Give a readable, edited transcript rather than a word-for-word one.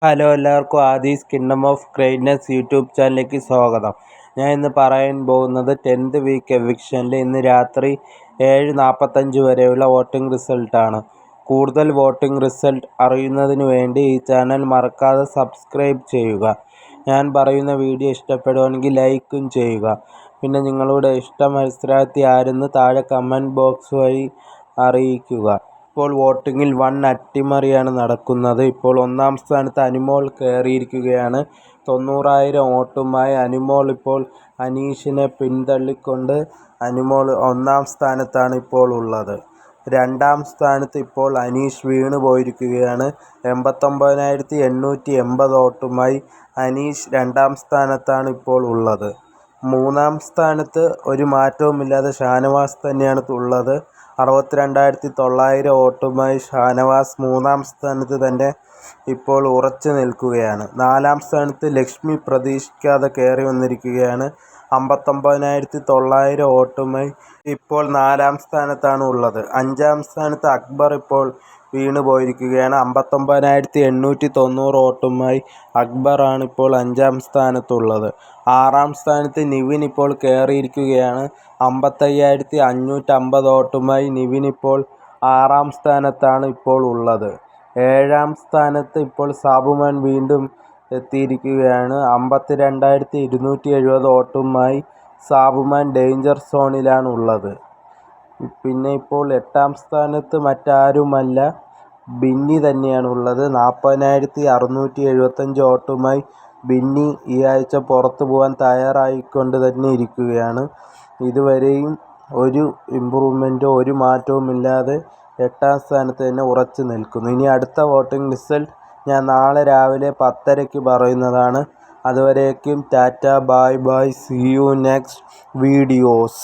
Hello, എല്ലാവർക്കും Aadhi's kingdom of greatness YouTube ചാനലിലേക്ക് സ്വാഗതം. ഞാൻ ഇന്ന് പറയാൻ പോകുന്നത് 10th വീക്ക് എവിക്ഷനിൽ ഇന്ന് രാത്രി 7:45 വരെയുള്ള വോട്ടിംഗ് റിസൾട്ടാണ്. കൂടുതൽ വോട്ടിംഗ് റിസൾട്ട് അറിയുന്നതിന് വേണ്ടി ഈ ചാനൽ മറക്കാതെ സബ്സ്ക്രൈബ് ചെയ്യുക. ഞാൻ പറയുന്ന വീഡിയോ ഇഷ്ടപ്പെടുകയാണെങ്കിൽ ലൈക്കും ചെയ്യുക. പിന്നെ നിങ്ങളുടെ ഇഷ്ട മത്സരാർത്ഥി ആരെന്ന് താഴെ കമൻറ്റ് ബോക്സ് വഴി അറിയിക്കുക. ഇപ്പോൾ വോട്ടിങ്ങിൽ വൻ അട്ടിമറിയാണ് നടക്കുന്നത്. ഇപ്പോൾ ഒന്നാം സ്ഥാനത്ത് അനുമോൾ കയറിയിരിക്കുകയാണ്. 90,000 വോട്ടുമായി അനുമോൾ ഇപ്പോൾ അനീഷിനെ പിന്തള്ളിക്കൊണ്ട് അനുമോൾ ഒന്നാം സ്ഥാനത്താണ് ഇപ്പോൾ ഉള്ളത്. രണ്ടാം സ്ഥാനത്ത് ഇപ്പോൾ അനീഷ് വീണു പോയിരിക്കുകയാണ്. 89,880 വോട്ടുമായി അനീഷ് രണ്ടാം സ്ഥാനത്താണ് ഇപ്പോൾ ഉള്ളത്. മൂന്നാം സ്ഥാനത്ത് ഒരു മാറ്റവുമില്ലാതെ ഷാനവാസ് തന്നെയാണ് ഉള്ളത്. 62,900 വോട്ടുമായി ഷാനവാസ് മൂന്നാം സ്ഥാനത്ത് തന്നെ ഇപ്പോൾ ഉറച്ചു നിൽക്കുകയാണ്. നാലാം സ്ഥാനത്ത് ലക്ഷ്മി പ്രതീക്ഷിക്കാതെ കയറി വന്നിരിക്കുകയാണ്. 59,900 വോട്ടുമായി ഇപ്പോൾ നാലാം സ്ഥാനത്താണ് ഉള്ളത്. അഞ്ചാം സ്ഥാനത്ത് അക്ബർ ഇപ്പോൾ വീണു പോയിരിക്കുകയാണ്. 59,890 വോട്ടുമായി അക്ബറാണ് ഇപ്പോൾ അഞ്ചാം സ്ഥാനത്തുള്ളത്. ആറാം സ്ഥാനത്ത് നിവിൻ ഇപ്പോൾ കയറിയിരിക്കുകയാണ്. 55,550 വോട്ടുമായി നിവിൻ ഇപ്പോൾ ആറാം സ്ഥാനത്താണ് ഇപ്പോൾ ഉള്ളത്. ഏഴാം സ്ഥാനത്ത് ഇപ്പോൾ സാബുമാൻ വീണ്ടും എത്തിയിരിക്കുകയാണ്. 52,270 വോട്ടുമായി സാബുമാൻ ഡേഞ്ചർ സോണിലാണ് ഉള്ളത്. പിന്നെ ഇപ്പോൾ എട്ടാം സ്ഥാനത്ത് മറ്റാരുമല്ല, ബിന്നി തന്നെയാണ് ഉള്ളത്. 40,675 വോട്ടുമായി ബിന്നി ഈ ആഴ്ച പുറത്തു പോകാൻ തയ്യാറായിക്കൊണ്ട് തന്നെ ഇരിക്കുകയാണ്. ഇതുവരെയും ഒരു ഇമ്പ്രൂവ്മെൻറ്റോ ഒരു മാറ്റവുമില്ലാതെ എട്ടാം സ്ഥാനത്ത് തന്നെ ഉറച്ചു നിൽക്കുന്നു. ഇനി അടുത്ത വോട്ടിംഗ് റിസൾട്ട് ഞാൻ നാളെ രാവിലെ 10:30 പറയുന്നതാണ്. അതുവരേക്കും ടാറ്റ, bye bye, see you next videos.